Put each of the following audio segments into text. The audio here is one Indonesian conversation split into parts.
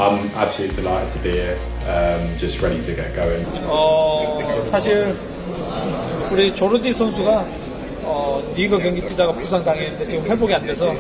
I'm absolutely delighted to be here. Just ready to get going. 사실 우리 조르디 선수가 리그 경기 뛰다가 부상 당했는데 지금 회복이 안 돼서.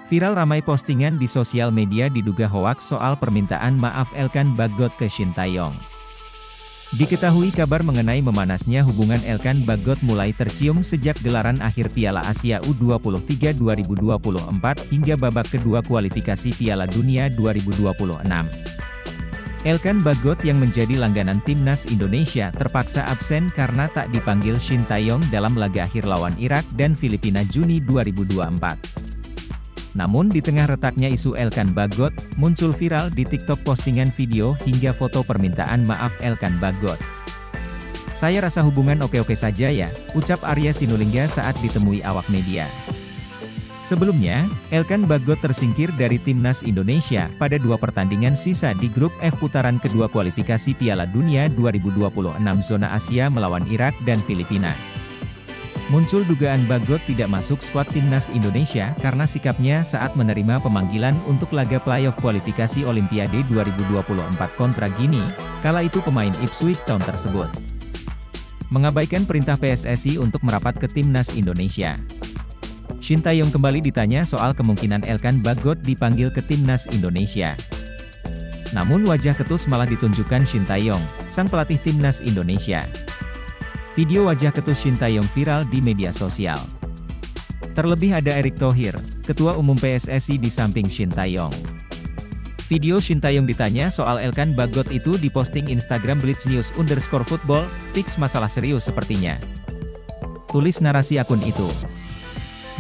Viral ramai postingan di sosial media diduga hoaks soal permintaan maaf Elkan Bagot ke Shin Tae-yong. Diketahui kabar mengenai memanasnya hubungan Elkan Bagot mulai tercium sejak gelaran akhir Piala Asia U23 2024 hingga babak kedua kualifikasi Piala Dunia 2026. Elkan Bagot yang menjadi langganan timnas Indonesia terpaksa absen karena tak dipanggil Shin Tae-yong dalam laga akhir lawan Irak dan Filipina Juni 2024. Namun di tengah retaknya isu Elkan Bagot, muncul viral di TikTok postingan video hingga foto permintaan maaf Elkan Bagot. "Saya rasa hubungan oke-oke saja ya," ucap Arya Sinulinga saat ditemui awak media. Sebelumnya, Elkan Bagot tersingkir dari timnas Indonesia pada 2 pertandingan sisa di grup F putaran kedua kualifikasi Piala Dunia 2026 zona Asia melawan Irak dan Filipina. Muncul dugaan Bagot tidak masuk skuad timnas Indonesia karena sikapnya saat menerima pemanggilan untuk laga playoff kualifikasi Olimpiade 2024 kontra Gini, kala itu pemain Ipswich Town tersebut mengabaikan perintah PSSI untuk merapat ke timnas Indonesia. Shin Tae-yong kembali ditanya soal kemungkinan Elkan Bagot dipanggil ke timnas Indonesia. Namun wajah ketus malah ditunjukkan Shin Tae-yong, sang pelatih timnas Indonesia. Video wajah ketus Shin Tae-yong viral di media sosial. Terlebih ada Erick Thohir, Ketua Umum PSSI di samping Shin Tae-yong. Video Shin Tae-yong ditanya soal Elkan Bagot itu diposting Instagram @blitznews_football, fix masalah serius sepertinya. Tulis narasi akun itu.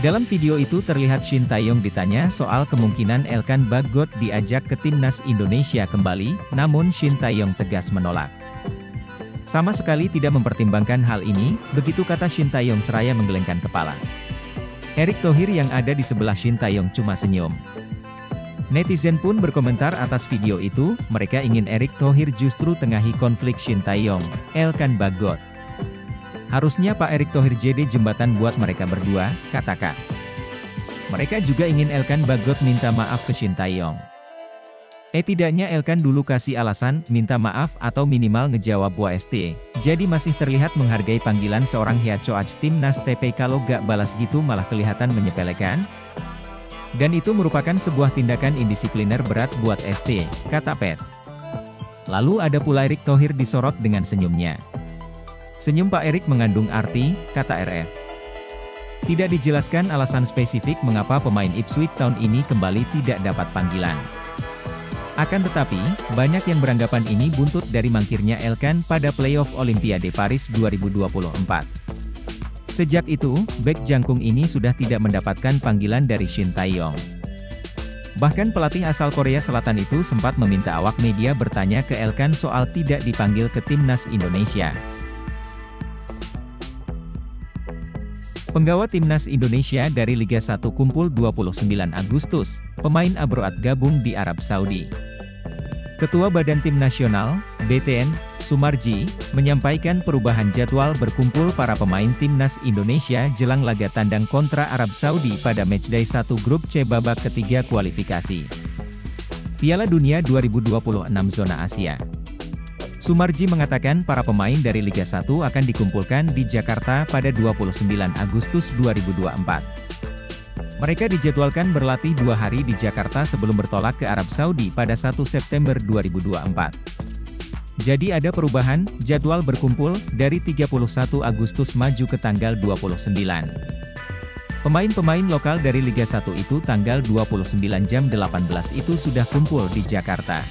Dalam video itu terlihat Shin Tae-yong ditanya soal kemungkinan Elkan Bagot diajak ke timnas Indonesia kembali, namun Shin Tae-yong tegas menolak. "Sama sekali tidak mempertimbangkan hal ini," begitu kata Shin Tae-yong seraya menggelengkan kepala. Erick Thohir yang ada di sebelah Shin Tae-yong cuma senyum. Netizen pun berkomentar atas video itu, mereka ingin Erick Thohir justru tengahi konflik Shin Tae-yong, Elkan Bagot. "Harusnya Pak Erick Thohir jadi jembatan buat mereka berdua," kata Kak. Mereka juga ingin Elkan Bagot minta maaf ke Shin Tae-yong. Tidaknya Elkan dulu kasih alasan, minta maaf atau minimal ngejawab WST, jadi masih terlihat menghargai panggilan seorang Hyecho Aj timnas TP kalau gak balas gitu malah kelihatan menyepelekan. Dan itu merupakan sebuah tindakan indisipliner berat buat ST, kata Pet. Lalu ada pula Erick Thohir disorot dengan senyumnya. "Senyum Pak Erick mengandung arti," kata RF. Tidak dijelaskan alasan spesifik mengapa pemain Ipswich Town ini kembali tidak dapat panggilan. Akan tetapi, banyak yang beranggapan ini buntut dari mangkirnya Elkan pada playoff Olimpiade Paris 2024. Sejak itu, bek jangkung ini sudah tidak mendapatkan panggilan dari Shin Tae-yong. Bahkan pelatih asal Korea Selatan itu sempat meminta awak media bertanya ke Elkan soal tidak dipanggil ke timnas Indonesia. Penggawa timnas Indonesia dari Liga 1 kumpul 29 Agustus, pemain Abroad gabung di Arab Saudi. Ketua Badan Tim Nasional, BTN, Sumarji, menyampaikan perubahan jadwal berkumpul para pemain timnas Indonesia jelang laga tandang kontra Arab Saudi pada matchday 1 grup C babak ketiga kualifikasi Piala Dunia 2026 zona Asia. Sumarji mengatakan para pemain dari Liga 1 akan dikumpulkan di Jakarta pada 29 Agustus 2024. Mereka dijadwalkan berlatih 2 hari di Jakarta sebelum bertolak ke Arab Saudi pada 1 September 2024. Jadi ada perubahan, jadwal berkumpul, dari 31 Agustus maju ke tanggal 29. Pemain-pemain lokal dari Liga 1 itu tanggal 29 jam 18 itu sudah kumpul di Jakarta.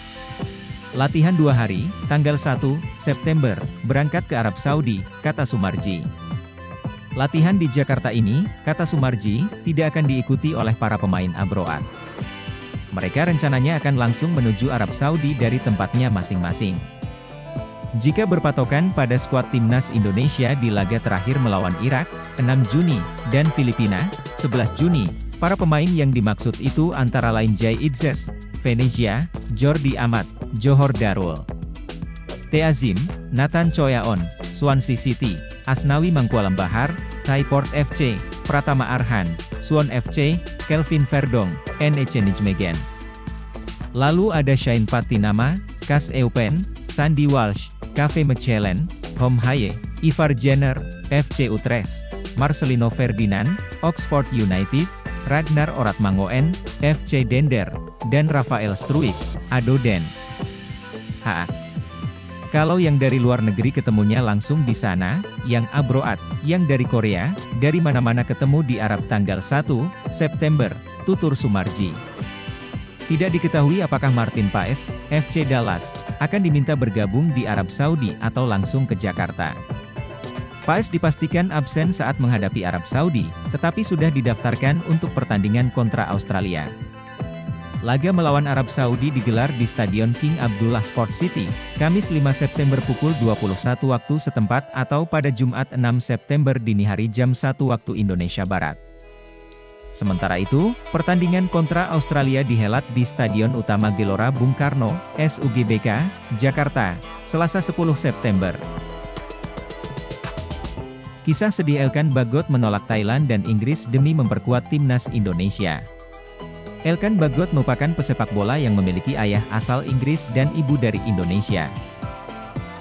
Latihan 2 hari, tanggal 1 September, berangkat ke Arab Saudi, kata Sumarji. Latihan di Jakarta ini, kata Sumarji, tidak akan diikuti oleh para pemain Abroad. Mereka rencananya akan langsung menuju Arab Saudi dari tempatnya masing-masing. Jika berpatokan pada skuad timnas Indonesia di laga terakhir melawan Irak, 6 Juni, dan Filipina, 11 Juni, para pemain yang dimaksud itu antara lain Jai Idzes, Venezia, Jordi Amat, Johor Darul, Teazim, Nathan Choyaon, Swansea City, Asnawi Mangkualam Bahar, Thaiport FC, Pratama Arhan, Suwon FC, Kelvin Verdong, NEC Nijmegen. Lalu ada Shane Patinama, Kas Eupen, Sandy Walsh, KV Mechelen, Hom Haye, Ivar Jenner, FC Utrecht, Marcelino Ferdinand, Oxford United, Ragnar Oratmangoen, FC Dender, dan Rafael Struijk, ADO Den Haag. Kalau yang dari luar negeri ketemunya langsung di sana, yang Abroad, yang dari Korea, dari mana-mana ketemu di Arab tanggal 1 September, tutur Sumarji. Tidak diketahui apakah Martin Paes, FC Dallas, akan diminta bergabung di Arab Saudi atau langsung ke Jakarta. Paes dipastikan absen saat menghadapi Arab Saudi, tetapi sudah didaftarkan untuk pertandingan kontra Australia. Laga melawan Arab Saudi digelar di Stadion King Abdullah Sport City, Kamis 5 September pukul 21 waktu setempat atau pada Jumat 6 September dini hari jam 1 waktu Indonesia Barat. Sementara itu, pertandingan kontra Australia dihelat di Stadion Utama Gelora Bung Karno, SUGBK, Jakarta, Selasa 10 September. Kisah sedih Elkan Bagot menolak Thailand dan Inggris demi memperkuat timnas Indonesia. Elkan Bagot merupakan pesepak bola yang memiliki ayah asal Inggris dan ibu dari Indonesia.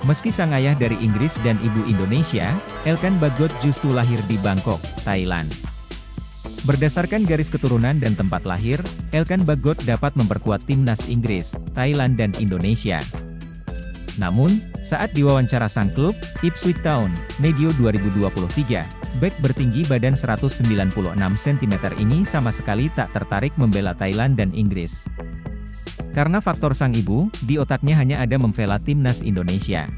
Meski sang ayah dari Inggris dan ibu Indonesia, Elkan Bagot justru lahir di Bangkok, Thailand. Berdasarkan garis keturunan dan tempat lahir, Elkan Bagot dapat memperkuat timnas Inggris, Thailand dan Indonesia. Namun, saat diwawancara sang klub, Ipswich Town, medio 2023, bek bertinggi badan 196 cm ini sama sekali tak tertarik membela Thailand dan Inggris. Karena faktor sang ibu, di otaknya hanya ada membela timnas Indonesia.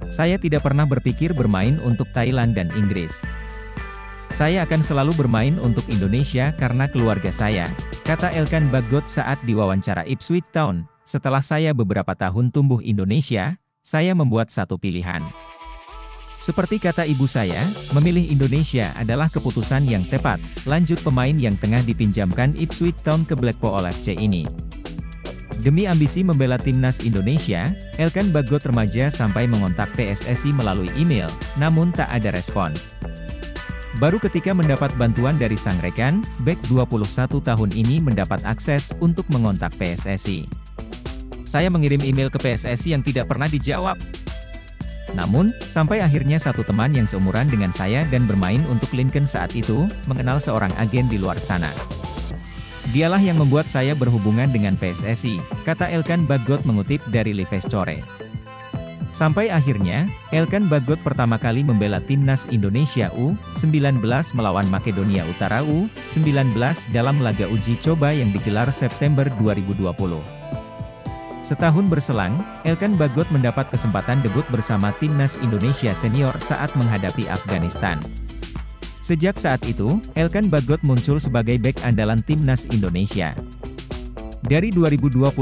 Saya tidak pernah berpikir bermain untuk Thailand dan Inggris. Saya akan selalu bermain untuk Indonesia karena keluarga saya, kata Elkan Bagot saat diwawancara Ipswich Town. Setelah saya beberapa tahun tumbuh Indonesia, saya membuat satu pilihan. Seperti kata ibu saya, memilih Indonesia adalah keputusan yang tepat, lanjut pemain yang tengah dipinjamkan Ipswich Town ke Blackpool FC ini. Demi ambisi membela timnas Indonesia, Elkan Bagot remaja sampai mengontak PSSI melalui email, namun tak ada respons. Baru ketika mendapat bantuan dari sang rekan, bek 21 tahun ini mendapat akses untuk mengontak PSSI. Saya mengirim email ke PSSI yang tidak pernah dijawab. Namun, sampai akhirnya satu teman yang seumuran dengan saya dan bermain untuk Lincoln saat itu, mengenal seorang agen di luar sana. Dialah yang membuat saya berhubungan dengan PSSI, kata Elkan Bagot mengutip dari Livescore. Sampai akhirnya, Elkan Bagot pertama kali membela timnas Indonesia U19 melawan Makedonia Utara U19 dalam laga uji coba yang digelar September 2020. Setahun berselang, Elkan Bagot mendapat kesempatan debut bersama timnas Indonesia senior saat menghadapi Afghanistan. Sejak saat itu, Elkan Bagot muncul sebagai bek andalan timnas Indonesia. Dari 2021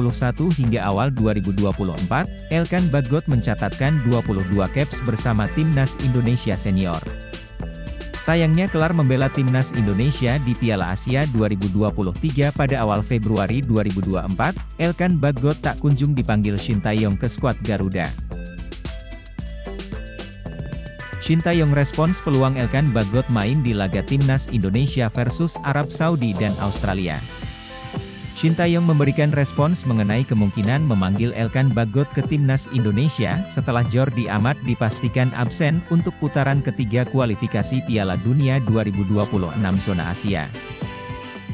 hingga awal 2024, Elkan Bagot mencatatkan 22 caps bersama timnas Indonesia senior. Sayangnya kelar membela timnas Indonesia di Piala Asia 2023 pada awal Februari 2024, Elkan Bagot tak kunjung dipanggil Shin Tae-yong ke skuad Garuda. Shin Tae-yong respons peluang Elkan Bagot main di laga timnas Indonesia versus Arab Saudi dan Australia. Shin Tae-yong memberikan respons mengenai kemungkinan memanggil Elkan Bagot ke timnas Indonesia setelah Jordi Amat dipastikan absen untuk putaran ketiga kualifikasi Piala Dunia 2026 zona Asia.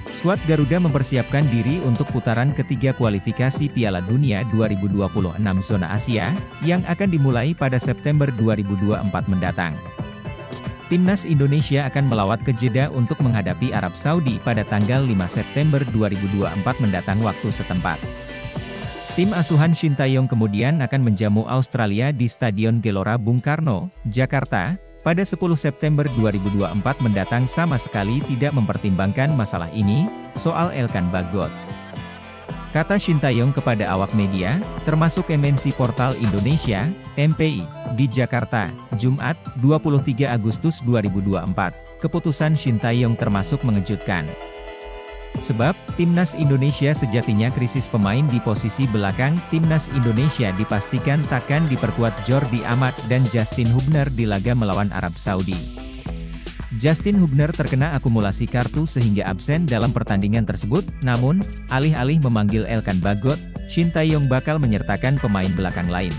Skuad Garuda mempersiapkan diri untuk putaran ketiga kualifikasi Piala Dunia 2026 zona Asia, yang akan dimulai pada September 2024 mendatang. Timnas Indonesia akan melawat ke Jeddah untuk menghadapi Arab Saudi pada tanggal 5 September 2024 mendatang waktu setempat. Tim asuhan Shin Tae-yong kemudian akan menjamu Australia di Stadion Gelora Bung Karno, Jakarta, pada 10 September 2024 mendatang. Sama sekali tidak mempertimbangkan masalah ini, soal Elkan Bagot. Kata Shin Tae-yong kepada awak media, termasuk MNC Portal Indonesia, MPI, di Jakarta, Jumat, 23 Agustus 2024. Keputusan Shin Tae-yong termasuk mengejutkan. Sebab, Timnas Indonesia sejatinya krisis pemain di posisi belakang. Timnas Indonesia dipastikan takkan diperkuat Jordi Amat dan Justin Hubner di laga melawan Arab Saudi. Justin Hubner terkena akumulasi kartu sehingga absen dalam pertandingan tersebut, namun, alih-alih memanggil Elkan Bagot, Shin Tae-yong bakal menyertakan pemain belakang lain.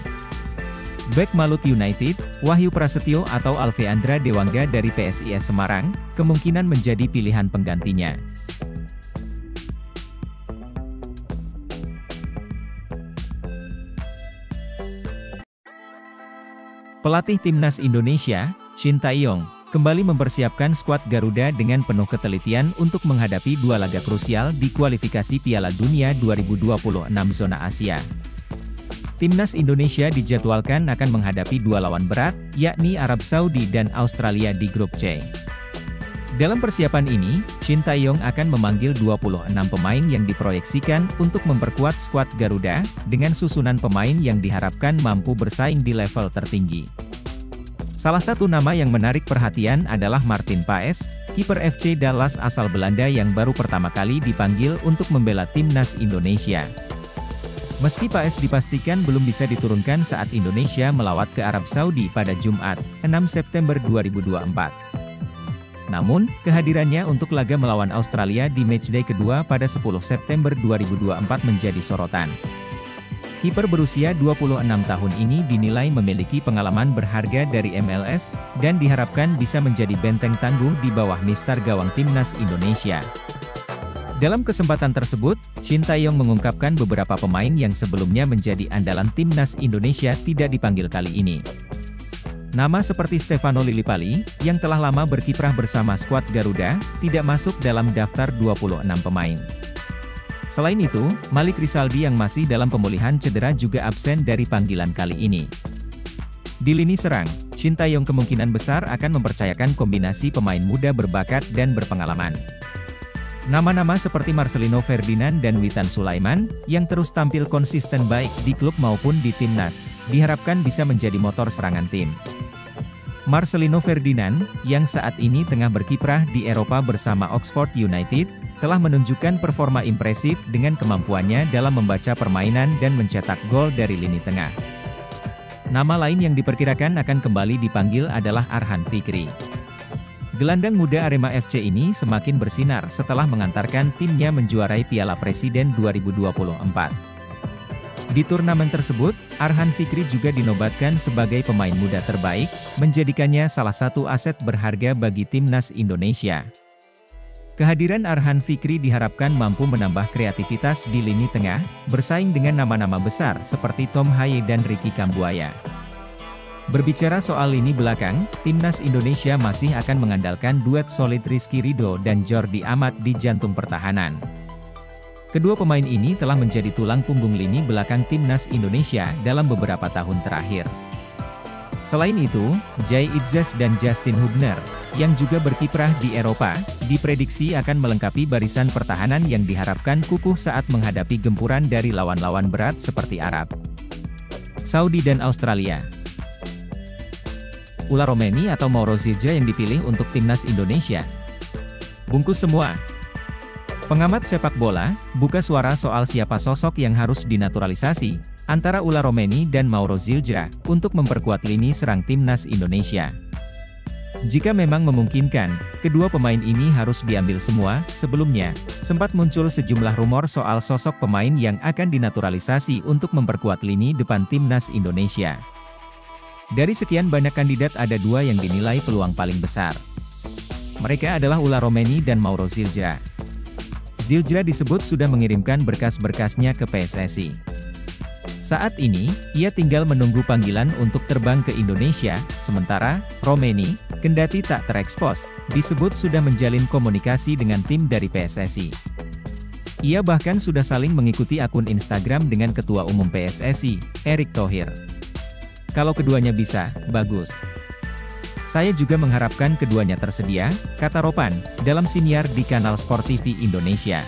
Bek Malut United, Wahyu Prasetyo atau Alveandra Dewangga dari PSIS Semarang, kemungkinan menjadi pilihan penggantinya. Pelatih Timnas Indonesia, Shin Tae-yong, kembali mempersiapkan skuad Garuda dengan penuh ketelitian untuk menghadapi dua laga krusial di kualifikasi Piala Dunia 2026 zona Asia. Timnas Indonesia dijadwalkan akan menghadapi dua lawan berat, yakni Arab Saudi dan Australia di grup C. Dalam persiapan ini, Shin Tae-yong akan memanggil 26 pemain yang diproyeksikan untuk memperkuat skuad Garuda, dengan susunan pemain yang diharapkan mampu bersaing di level tertinggi. Salah satu nama yang menarik perhatian adalah Martin Paes, kiper FC Dallas asal Belanda yang baru pertama kali dipanggil untuk membela Timnas Indonesia. Meski Paes dipastikan belum bisa diturunkan saat Indonesia melawat ke Arab Saudi pada Jumat, 6 September 2024. Namun, kehadirannya untuk laga melawan Australia di matchday kedua pada 10 September 2024 menjadi sorotan. Kiper berusia 26 tahun ini dinilai memiliki pengalaman berharga dari MLS, dan diharapkan bisa menjadi benteng tangguh di bawah mistar gawang Timnas Indonesia. Dalam kesempatan tersebut, Shin Tae-yong mengungkapkan beberapa pemain yang sebelumnya menjadi andalan Timnas Indonesia tidak dipanggil kali ini. Nama seperti Stefano Lillipali, yang telah lama berkiprah bersama skuad Garuda, tidak masuk dalam daftar 26 pemain. Selain itu, Malik Rizaldi yang masih dalam pemulihan cedera juga absen dari panggilan kali ini. Di lini serang, Shin Tae-yong kemungkinan besar akan mempercayakan kombinasi pemain muda berbakat dan berpengalaman. Nama-nama seperti Marcelino Ferdinand dan Witan Sulaiman, yang terus tampil konsisten baik di klub maupun di timnas, diharapkan bisa menjadi motor serangan tim. Marcelino Ferdinand, yang saat ini tengah berkiprah di Eropa bersama Oxford United, telah menunjukkan performa impresif dengan kemampuannya dalam membaca permainan dan mencetak gol dari lini tengah. Nama lain yang diperkirakan akan kembali dipanggil adalah Arhan Fikri. Gelandang muda Arema FC ini semakin bersinar setelah mengantarkan timnya menjuarai Piala Presiden 2024. Di turnamen tersebut, Arhan Fikri juga dinobatkan sebagai pemain muda terbaik, menjadikannya salah satu aset berharga bagi Timnas Indonesia. Kehadiran Arhan Fikri diharapkan mampu menambah kreativitas di lini tengah, bersaing dengan nama-nama besar seperti Tom Haye dan Ricky Kambuaya. Berbicara soal lini belakang, Timnas Indonesia masih akan mengandalkan duet solid Rizky Ridho dan Jordi Amat di jantung pertahanan. Kedua pemain ini telah menjadi tulang punggung lini belakang Timnas Indonesia dalam beberapa tahun terakhir. Selain itu, Jay Itzes dan Justin Hubner, yang juga berkiprah di Eropa, diprediksi akan melengkapi barisan pertahanan yang diharapkan kukuh saat menghadapi gempuran dari lawan-lawan berat seperti Arab Saudi dan Australia. Ula Romeni atau Mauro Zilja yang dipilih untuk Timnas Indonesia? Bungkus semua. Pengamat sepak bola, buka suara soal siapa sosok yang harus dinaturalisasi, antara Ula Romeni dan Mauro Zilja, untuk memperkuat lini serang Timnas Indonesia. Jika memang memungkinkan, kedua pemain ini harus diambil semua. Sebelumnya, sempat muncul sejumlah rumor soal sosok pemain yang akan dinaturalisasi untuk memperkuat lini depan Timnas Indonesia. Dari sekian banyak kandidat ada dua yang dinilai peluang paling besar. Mereka adalah Ula Romeni dan Mauro Zilja. Zildjian disebut sudah mengirimkan berkas-berkasnya ke PSSI. Saat ini, ia tinggal menunggu panggilan untuk terbang ke Indonesia, sementara Romeni, kendati tak terekspos, disebut sudah menjalin komunikasi dengan tim dari PSSI. Ia bahkan sudah saling mengikuti akun Instagram dengan Ketua Umum PSSI, Erick Thohir. Kalau keduanya bisa, bagus. Saya juga mengharapkan keduanya tersedia, kata Ropan, dalam siniar di kanal Sport TV Indonesia.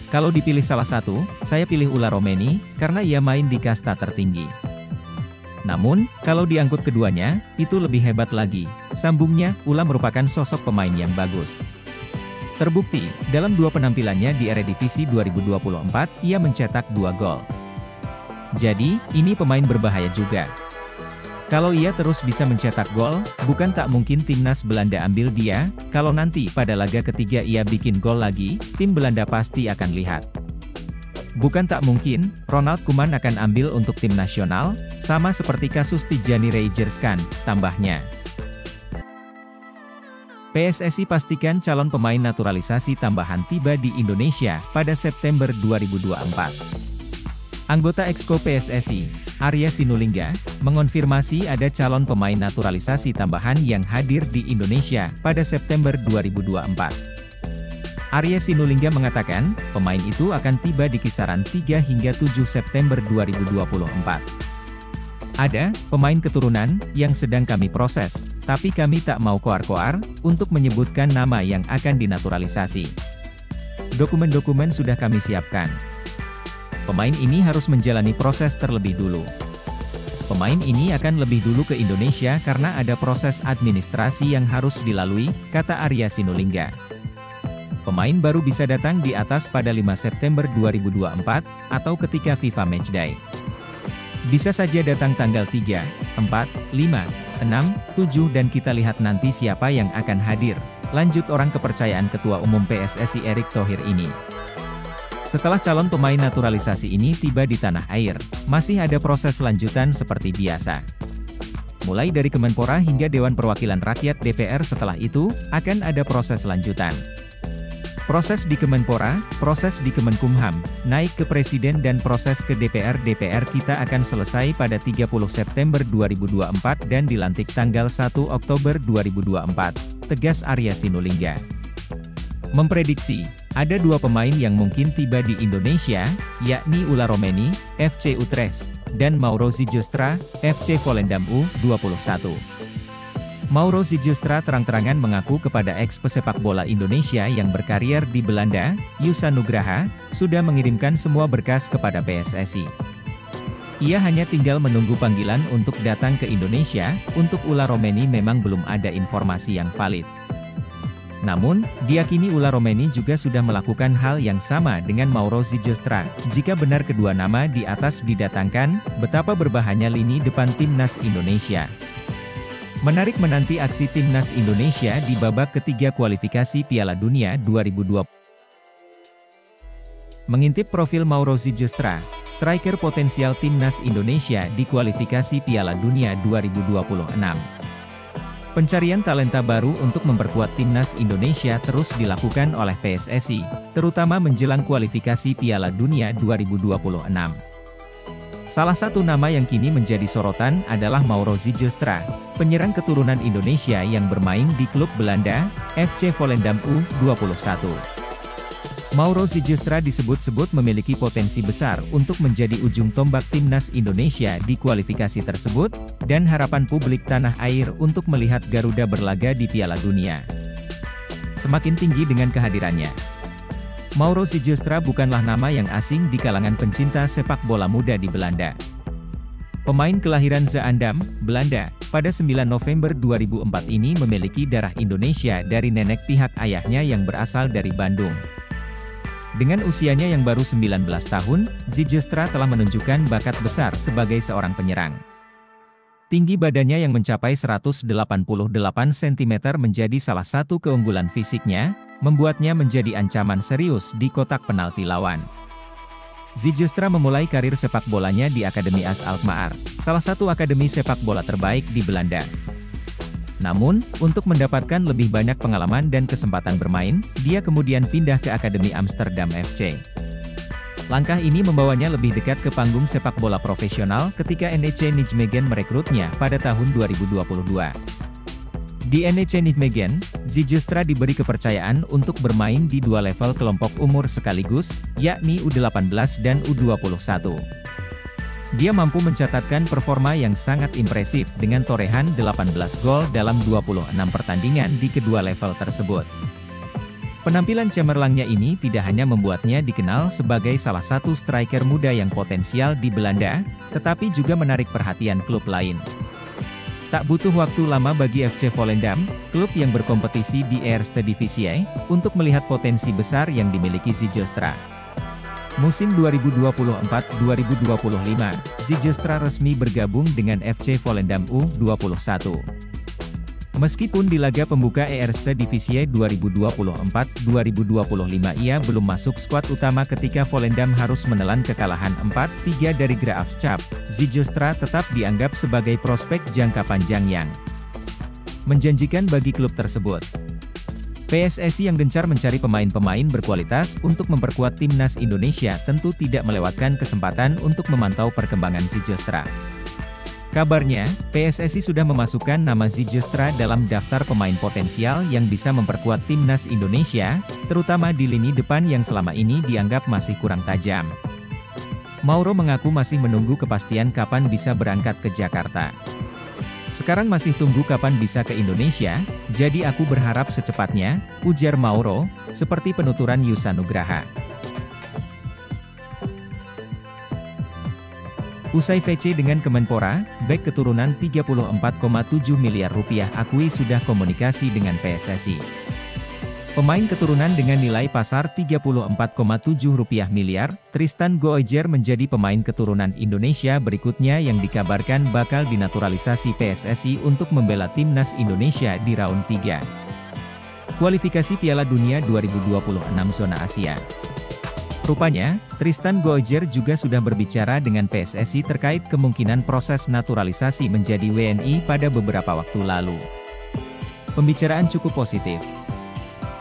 Kalau dipilih salah satu, saya pilih Ula Romeni, karena ia main di kasta tertinggi. Namun, kalau diangkut keduanya, itu lebih hebat lagi. Sambungnya, Ula merupakan sosok pemain yang bagus. Terbukti, dalam 2 penampilannya di Eredivisie 2024, ia mencetak 2 gol. Jadi, ini pemain berbahaya juga. Kalau ia terus bisa mencetak gol, bukan tak mungkin timnas Belanda ambil dia. Kalau nanti pada laga ketiga ia bikin gol lagi, tim Belanda pasti akan lihat. Bukan tak mungkin, Ronald Koeman akan ambil untuk tim nasional, sama seperti kasus Tijani Reijers-Kan, tambahnya. PSSI pastikan calon pemain naturalisasi tambahan tiba di Indonesia pada September 2024. Anggota Exco PSSI, Arya Sinulinga, mengonfirmasi ada calon pemain naturalisasi tambahan yang hadir di Indonesia pada September 2024. Arya Sinulinga mengatakan, pemain itu akan tiba di kisaran 3 hingga 7 September 2024. Ada pemain keturunan yang sedang kami proses, tapi kami tak mau koar-koar untuk menyebutkan nama yang akan dinaturalisasi. Dokumen-dokumen sudah kami siapkan. Pemain ini harus menjalani proses terlebih dulu. Pemain ini akan lebih dulu ke Indonesia karena ada proses administrasi yang harus dilalui, kata Arya Sinulinga. Pemain baru bisa datang di atas pada 5 September 2024, atau ketika FIFA Matchday. Bisa saja datang tanggal 3, 4, 5, 6, 7 dan kita lihat nanti siapa yang akan hadir, lanjut orang kepercayaan Ketua Umum PSSI Erick Thohir ini. Setelah calon pemain naturalisasi ini tiba di tanah air, masih ada proses lanjutan seperti biasa. Mulai dari Kemenpora hingga Dewan Perwakilan Rakyat DPR setelah itu, akan ada proses lanjutan. Proses di Kemenpora, proses di Kemenkumham, naik ke Presiden dan proses ke DPR kita akan selesai pada 30 September 2024 dan dilantik tanggal 1 Oktober 2024, tegas Arya Sinulinga. Memprediksi, ada 2 pemain yang mungkin tiba di Indonesia, yakni Ula Romeni, FC Utrecht, dan Mauro Ziljestra, FC Volendam U21. Mauro Ziljestra terang-terangan mengaku kepada ex-pesepak bola Indonesia yang berkarier di Belanda, Yusa Nugraha, sudah mengirimkan semua berkas kepada PSSI. Ia hanya tinggal menunggu panggilan untuk datang ke Indonesia. Untuk Ula Romeni memang belum ada informasi yang valid. Namun, diyakini Ula Romeni juga sudah melakukan hal yang sama dengan Mauro Ziljestra. Jika benar kedua nama di atas didatangkan, betapa berbahayanya lini depan timnas Indonesia. Menarik menanti aksi timnas Indonesia di babak ketiga kualifikasi Piala Dunia 2020. Mengintip profil Mauro Ziljestra, striker potensial timnas Indonesia di kualifikasi Piala Dunia 2026. Pencarian talenta baru untuk memperkuat timnas Indonesia terus dilakukan oleh PSSI, terutama menjelang kualifikasi Piala Dunia 2026. Salah satu nama yang kini menjadi sorotan adalah Mauro Ziljestra, penyerang keturunan Indonesia yang bermain di klub Belanda, FC Volendam U21. Mauro Ziljestra disebut-sebut memiliki potensi besar untuk menjadi ujung tombak timnas Indonesia di kualifikasi tersebut, dan harapan publik tanah air untuk melihat Garuda berlaga di Piala Dunia semakin tinggi dengan kehadirannya. Mauro Ziljestra bukanlah nama yang asing di kalangan pencinta sepak bola muda di Belanda. Pemain kelahiran Zaandam, Belanda, pada 9 November 2004 ini memiliki darah Indonesia dari nenek pihak ayahnya yang berasal dari Bandung. Dengan usianya yang baru 19 tahun, Ziljestra telah menunjukkan bakat besar sebagai seorang penyerang. Tinggi badannya yang mencapai 188 cm menjadi salah satu keunggulan fisiknya, membuatnya menjadi ancaman serius di kotak penalti lawan. Ziljestra memulai karir sepak bolanya di Akademi AS Alkmaar, salah satu akademi sepak bola terbaik di Belanda. Namun, untuk mendapatkan lebih banyak pengalaman dan kesempatan bermain, dia kemudian pindah ke Akademi Amsterdam FC. Langkah ini membawanya lebih dekat ke panggung sepak bola profesional ketika NEC Nijmegen merekrutnya pada tahun 2022. Di NEC Nijmegen, Zijlstra diberi kepercayaan untuk bermain di dua level kelompok umur sekaligus, yakni U18 dan U21. Dia mampu mencatatkan performa yang sangat impresif dengan torehan 18 gol dalam 26 pertandingan di kedua level tersebut. Penampilan cemerlangnya ini tidak hanya membuatnya dikenal sebagai salah satu striker muda yang potensial di Belanda, tetapi juga menarik perhatian klub lain. Tak butuh waktu lama bagi FC Volendam, klub yang berkompetisi di Eerste Divisie, untuk melihat potensi besar yang dimiliki Zijlstra. Musim 2024-2025, Zijlstra resmi bergabung dengan FC Volendam U21. Meskipun di laga pembuka Eerste Divisie 2024-2025 ia belum masuk skuad utama ketika Volendam harus menelan kekalahan 4-3 dari Graafschap, Zijlstra tetap dianggap sebagai prospek jangka panjang yang menjanjikan bagi klub tersebut. PSSI yang gencar mencari pemain-pemain berkualitas untuk memperkuat timnas Indonesia tentu tidak melewatkan kesempatan untuk memantau perkembangan Zijlstra. Kabarnya, PSSI sudah memasukkan nama Zijlstra dalam daftar pemain potensial yang bisa memperkuat timnas Indonesia, terutama di lini depan yang selama ini dianggap masih kurang tajam. Mauro mengaku masih menunggu kepastian kapan bisa berangkat ke Jakarta. Sekarang masih tunggu kapan bisa ke Indonesia, jadi aku berharap secepatnya, ujar Mauro, seperti penuturan Yusa Nugraha. Usai VC dengan Kemenpora, bek keturunan 34,7 miliar rupiah akui sudah komunikasi dengan PSSI. Pemain keturunan dengan nilai pasar 34,7 rupiah miliar, Tristan Goijer menjadi pemain keturunan Indonesia berikutnya yang dikabarkan bakal dinaturalisasi PSSI untuk membela timnas Indonesia di round 3 kualifikasi Piala Dunia 2026 zona Asia. Rupanya, Tristan Goijer juga sudah berbicara dengan PSSI terkait kemungkinan proses naturalisasi menjadi WNI pada beberapa waktu lalu. Pembicaraan cukup positif.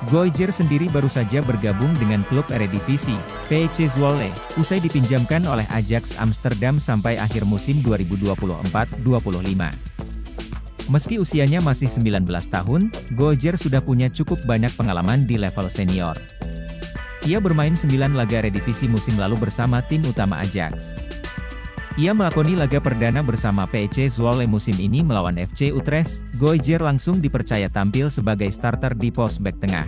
Goijer sendiri baru saja bergabung dengan klub Eredivisie, PEC Zwolle, usai dipinjamkan oleh Ajax Amsterdam sampai akhir musim 2024-25. Meski usianya masih 19 tahun, Goijer sudah punya cukup banyak pengalaman di level senior. Ia bermain 9 laga Eredivisie musim lalu bersama tim utama Ajax. Ia melakoni laga perdana bersama PEC Zwolle musim ini melawan FC Utrecht. Goijer langsung dipercaya tampil sebagai starter di pos bek tengah.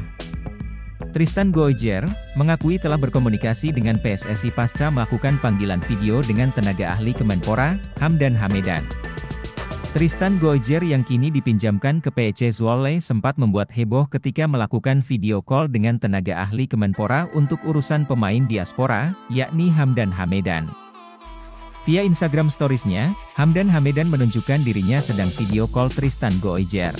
Tristan Goijer mengakui telah berkomunikasi dengan PSSI pasca melakukan panggilan video dengan tenaga ahli Kemenpora, Hamdan Hamedan. Tristan Goijer yang kini dipinjamkan ke PEC Zwolle sempat membuat heboh ketika melakukan video call dengan tenaga ahli Kemenpora untuk urusan pemain diaspora, yakni Hamdan Hamedan. Via Instagram Stories-nya, Hamdan Hamedan menunjukkan dirinya sedang video call Tristan Goijer.